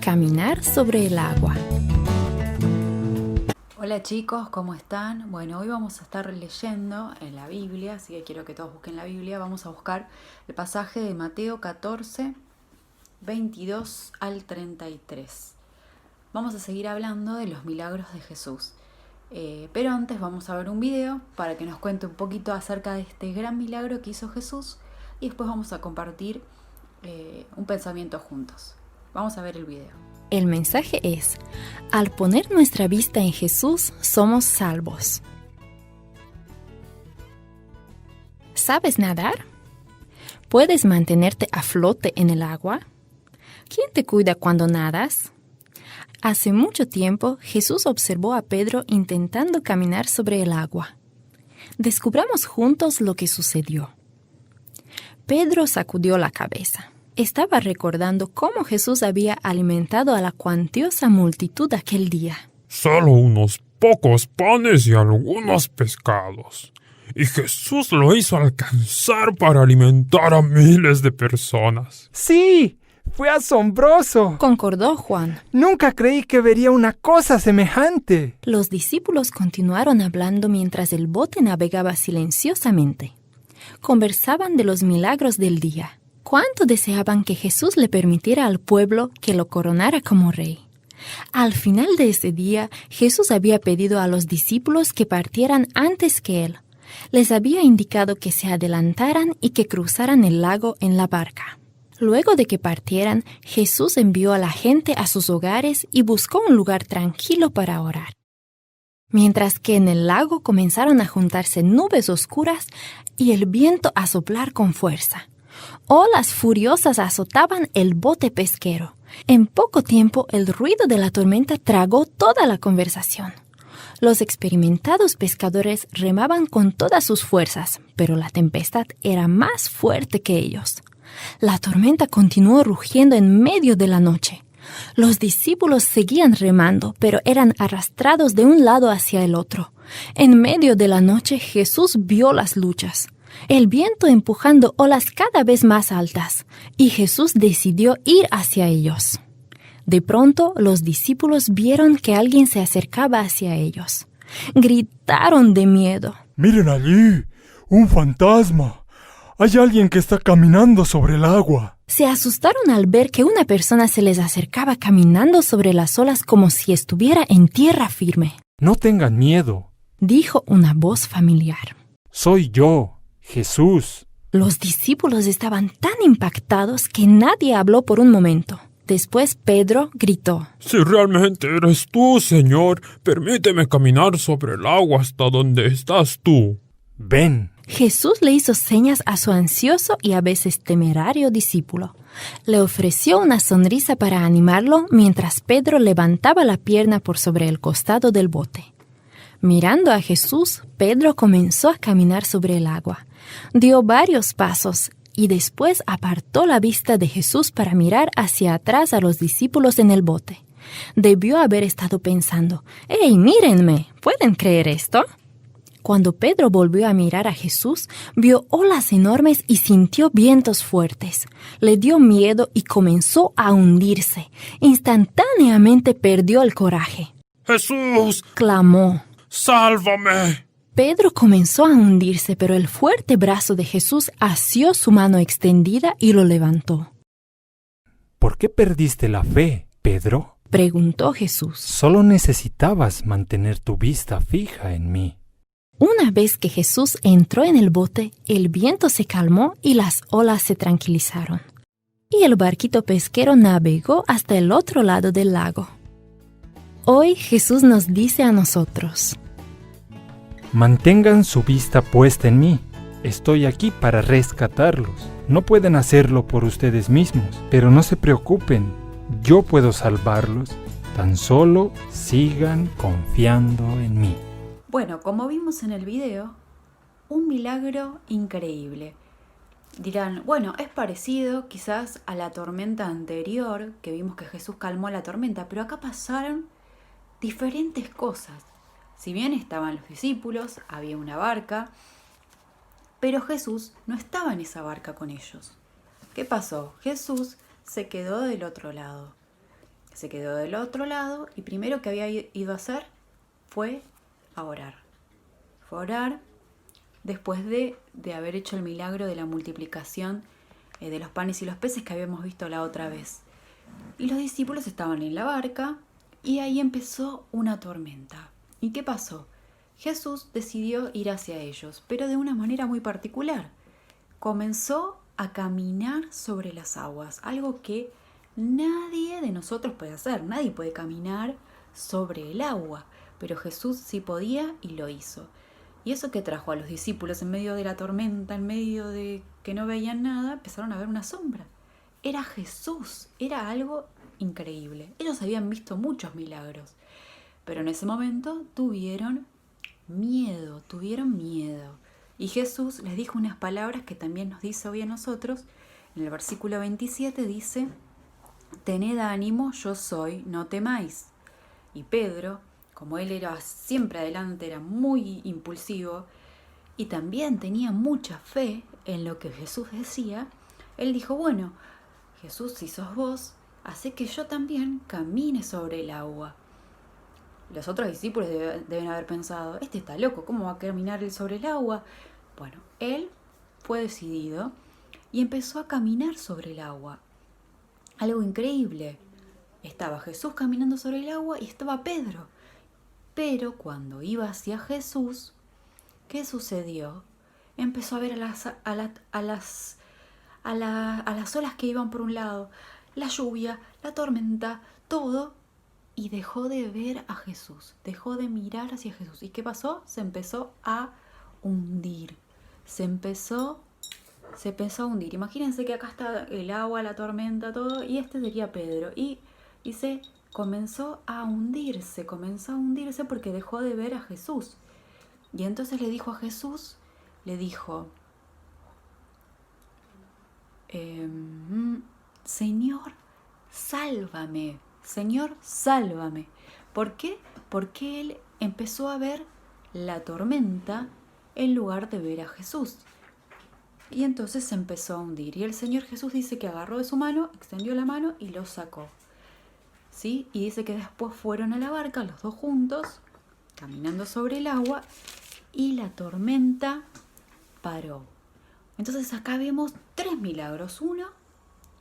Caminar sobre el agua. Hola chicos, ¿cómo están? Bueno, hoy vamos a estar leyendo en la Biblia, así que quiero que todos busquen la Biblia. Vamos a buscar el pasaje de Mateo 14, 22 al 33. Vamos a seguir hablando de los milagros de Jesús. Pero antes vamos a ver un video para que nos cuente un poquito acerca de este gran milagro que hizo Jesús y después vamos a compartir un pensamiento juntos. Vamos a ver el video. El mensaje es: al poner nuestra vista en Jesús, somos salvos. ¿Sabes nadar? ¿Puedes mantenerte a flote en el agua? ¿Quién te cuida cuando nadas? Hace mucho tiempo, Jesús observó a Pedro intentando caminar sobre el agua. Descubramos juntos lo que sucedió. Pedro sacudió la cabeza. Estaba recordando cómo Jesús había alimentado a la cuantiosa multitud aquel día. Solo unos pocos panes y algunos pescados. Y Jesús lo hizo alcanzar para alimentar a miles de personas. ¡Sí! ¡Fue asombroso! Concordó Juan. Nunca creí que vería una cosa semejante. Los discípulos continuaron hablando mientras el bote navegaba silenciosamente. Conversaban de los milagros del día. ¿Cuánto deseaban que Jesús le permitiera al pueblo que lo coronara como rey? Al final de ese día, Jesús había pedido a los discípulos que partieran antes que él. Les había indicado que se adelantaran y que cruzaran el lago en la barca. Luego de que partieran, Jesús envió a la gente a sus hogares y buscó un lugar tranquilo para orar. Mientras que en el lago comenzaron a juntarse nubes oscuras y el viento a soplar con fuerza. Olas furiosas azotaban el bote pesquero. En poco tiempo, el ruido de la tormenta tragó toda la conversación. Los experimentados pescadores remaban con todas sus fuerzas, pero la tempestad era más fuerte que ellos. La tormenta continuó rugiendo en medio de la noche. Los discípulos seguían remando, pero eran arrastrados de un lado hacia el otro. En medio de la noche, Jesús vio las luchas. El viento empujando olas cada vez más altas, y Jesús decidió ir hacia ellos. De pronto, los discípulos vieron que alguien se acercaba hacia ellos. Gritaron de miedo. ¡Miren allí! ¡Un fantasma! ¡Hay alguien que está caminando sobre el agua! Se asustaron al ver que una persona se les acercaba caminando sobre las olas como si estuviera en tierra firme. No tengan miedo. Dijo una voz familiar. Soy yo, Jesús. Los discípulos estaban tan impactados que nadie habló por un momento. Después Pedro gritó: Si realmente eres tú, Señor, permíteme caminar sobre el agua hasta donde estás tú. Ven. Jesús le hizo señas a su ansioso y a veces temerario discípulo. Le ofreció una sonrisa para animarlo mientras Pedro levantaba la pierna por sobre el costado del bote. Mirando a Jesús, Pedro comenzó a caminar sobre el agua. Dio varios pasos y después apartó la vista de Jesús para mirar hacia atrás a los discípulos en el bote. Debió haber estado pensando: ¡Hey, mírenme! ¿Pueden creer esto? Cuando Pedro volvió a mirar a Jesús, vio olas enormes y sintió vientos fuertes. Le dio miedo y comenzó a hundirse. Instantáneamente perdió el coraje. ¡Jesús! Clamó. ¡Sálvame! Pedro comenzó a hundirse, pero el fuerte brazo de Jesús asió su mano extendida y lo levantó. ¿Por qué perdiste la fe, Pedro? Preguntó Jesús. Solo necesitabas mantener tu vista fija en mí. Una vez que Jesús entró en el bote, el viento se calmó y las olas se tranquilizaron. Y el barquito pesquero navegó hasta el otro lado del lago. Hoy Jesús nos dice a nosotros: mantengan su vista puesta en mí. Estoy aquí para rescatarlos. No pueden hacerlo por ustedes mismos, pero no se preocupen. Yo puedo salvarlos. Tan solo sigan confiando en mí. Bueno, como vimos en el video, un milagro increíble. Dirán, bueno, es parecido quizás a la tormenta anterior, que vimos que Jesús calmó la tormenta, pero acá pasaron diferentes cosas. Si bien estaban los discípulos, había una barca, pero Jesús no estaba en esa barca con ellos. ¿Qué pasó? Jesús se quedó del otro lado. Se quedó del otro lado y primero que había ido a hacer fue a orar. Fue a orar después de haber hecho el milagro de la multiplicación de los panes y los peces que habíamos visto la otra vez. Y los discípulos estaban en la barca y ahí empezó una tormenta. ¿Y qué pasó? Jesús decidió ir hacia ellos, pero de una manera muy particular. Comenzó a caminar sobre las aguas, algo que nadie de nosotros puede hacer. Nadie puede caminar sobre el agua, pero Jesús sí podía y lo hizo. ¿Y eso qué trajo a los discípulos en medio de la tormenta, en medio de que no veían nada? Empezaron a ver una sombra. Era Jesús, era algo increíble. Ellos habían visto muchos milagros, pero en ese momento tuvieron miedo. Y Jesús les dijo unas palabras que también nos dice hoy a nosotros. En el versículo 27 dice: tened ánimo, yo soy, no temáis. Y Pedro, como él era siempre adelante, era muy impulsivo y también tenía mucha fe en lo que Jesús decía, él dijo: bueno, Jesús, si sos vos, hace que yo también camine sobre el agua. Los otros discípulos deben haber pensado: este está loco, ¿cómo va a caminar él sobre el agua? Bueno, él fue decidido y empezó a caminar sobre el agua. Algo increíble. Estaba Jesús caminando sobre el agua y estaba Pedro. Pero cuando iba hacia Jesús, ¿qué sucedió? Empezó a ver a las olas que iban por un lado, la lluvia, la tormenta, todo, y dejó de ver a Jesús, dejó de mirar hacia Jesús. ¿Y qué pasó? Se empezó a hundir. Se empezó a hundir. Imagínense que acá está el agua, la tormenta, todo, y este sería Pedro. Y se comenzó a hundirse porque dejó de ver a Jesús. Y entonces le dijo a Jesús, Señor, sálvame. Señor, sálvame. ¿Por qué? Porque él empezó a ver la tormenta en lugar de ver a Jesús. Y entonces se empezó a hundir. Y el Señor Jesús dice que agarró de su mano, extendió la mano y lo sacó. ¿Sí? Y dice que después fueron a la barca, los dos juntos, caminando sobre el agua, y la tormenta paró. Entonces acá vemos 3 milagros. Uno,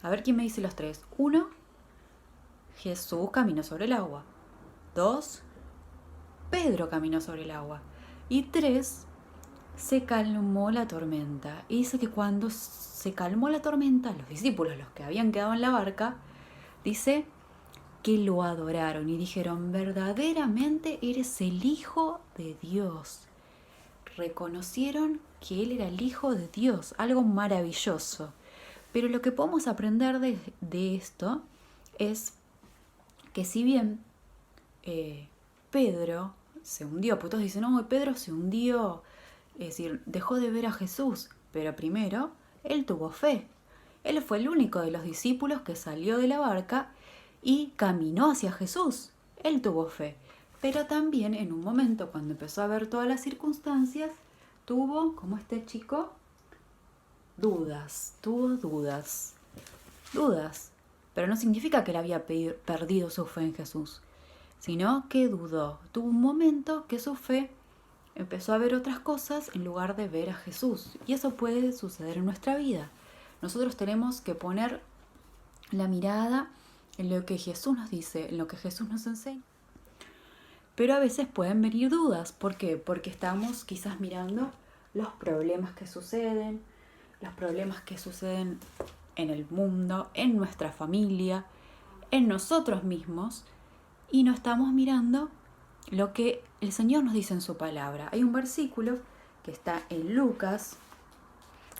a ver quién me dice los 3. 1, Jesús caminó sobre el agua. 2, Pedro caminó sobre el agua. Y 3, se calmó la tormenta. Y dice que cuando se calmó la tormenta, los discípulos, los que habían quedado en la barca, dice que lo adoraron y dijeron: verdaderamente eres el Hijo de Dios. Reconocieron que Él era el Hijo de Dios, algo maravilloso. Pero lo que podemos aprender de esto es que si bien Pedro se hundió, pues todos dicen: no, Pedro se hundió, es decir, dejó de ver a Jesús, pero primero él tuvo fe. Él fue el único de los discípulos que salió de la barca y caminó hacia Jesús. Él tuvo fe. Pero también en un momento, cuando empezó a ver todas las circunstancias, tuvo, como este chico, tuvo dudas. Pero no significa que él había perdido su fe en Jesús, sino que dudó. Tuvo un momento que su fe empezó a ver otras cosas en lugar de ver a Jesús. Y eso puede suceder en nuestra vida. Nosotros tenemos que poner la mirada en lo que Jesús nos dice, en lo que Jesús nos enseña. Pero a veces pueden venir dudas. ¿Por qué? Porque estamos quizás mirando los problemas que suceden en el mundo, en nuestra familia, en nosotros mismos, y no estamos mirando lo que el Señor nos dice en su palabra. Hay un versículo que está en Lucas,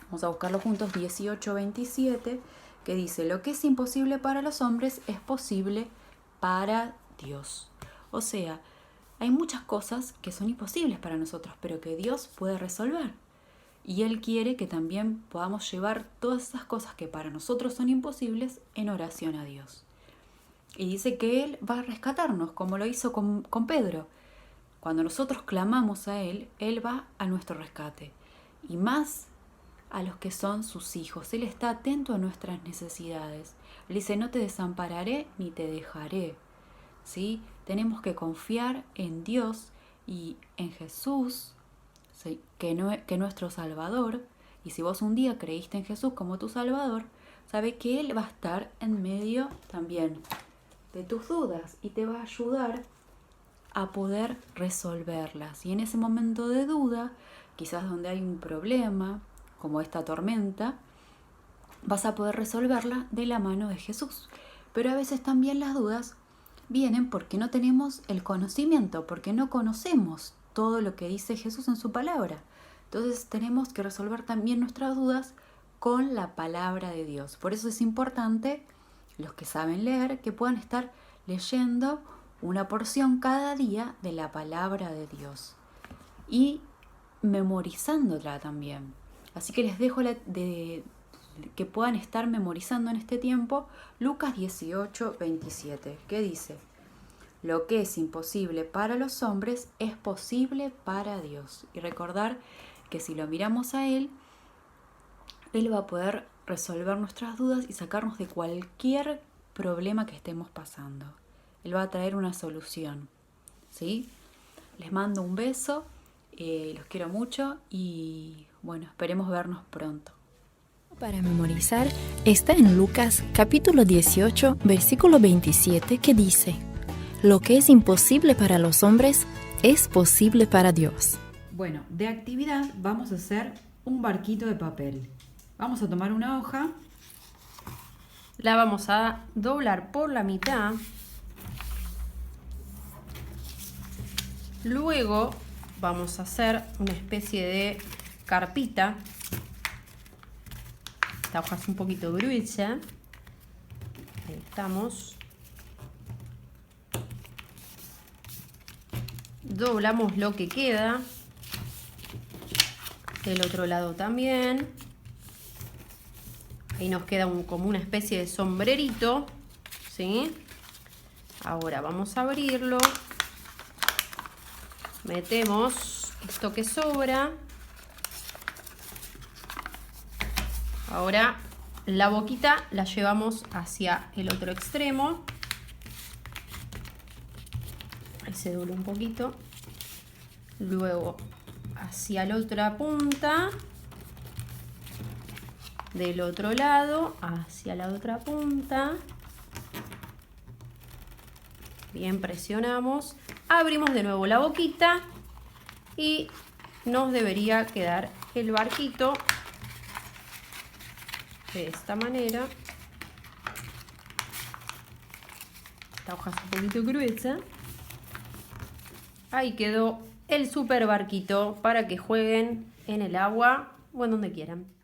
vamos a buscarlo juntos, 18:27, que dice: lo que es imposible para los hombres es posible para Dios. O sea, hay muchas cosas que son imposibles para nosotros, pero que Dios puede resolver. Y Él quiere que también podamos llevar todas esas cosas que para nosotros son imposibles en oración a Dios. Y dice que Él va a rescatarnos, como lo hizo con Pedro. Cuando nosotros clamamos a Él, Él va a nuestro rescate. Y más a los que son sus hijos. Él está atento a nuestras necesidades. Él dice, no te desampararé ni te dejaré. ¿Sí? Tenemos que confiar en Dios y en Jesús, ¿sí? que es nuestro Salvador. Y si vos un día creíste en Jesús como tu Salvador, sabe que Él va a estar en medio también de tus dudas y te va a ayudar a poder resolverlas. Y en ese momento de duda, quizás donde hay un problema, como esta tormenta, vas a poder resolverla de la mano de Jesús. Pero a veces también las dudas vienen porque no tenemos el conocimiento, porque no conocemos todo lo que dice Jesús en su palabra. Entonces tenemos que resolver también nuestras dudas con la palabra de Dios. Por eso es importante, los que saben leer, que puedan estar leyendo una porción cada día de la palabra de Dios y memorizándola también. Así que les dejo que puedan estar memorizando en este tiempo Lucas 18, 27, que dice: lo que es imposible para los hombres es posible para Dios. Y recordar que si lo miramos a Él, Él va a poder resolver nuestras dudas y sacarnos de cualquier problema que estemos pasando. Él va a traer una solución, ¿sí? Les mando un beso, los quiero mucho y bueno, esperemos vernos pronto. Para memorizar está en Lucas capítulo 18, versículo 27, que dice: lo que es imposible para los hombres es posible para Dios. Bueno, de actividad vamos a hacer un barquito de papel. Vamos a tomar una hoja. La vamos a doblar por la mitad. Luego vamos a hacer una especie de carpita. Esta hoja es un poquito gruesa. Ahí estamos. Doblamos lo que queda. Del otro lado también. Ahí nos queda como una especie de sombrerito, ¿sí? Ahora vamos a abrirlo. Metemos esto que sobra. Ahora la boquita la llevamos hacia el otro extremo. Ahí se dobla un poquito. Luego hacia la otra punta. Del otro lado hacia la otra punta. Bien, presionamos. Abrimos de nuevo la boquita. Y nos debería quedar el barquito de esta manera. Esta hoja es un poquito gruesa. Ahí quedó el super barquito para que jueguen en el agua o en donde quieran.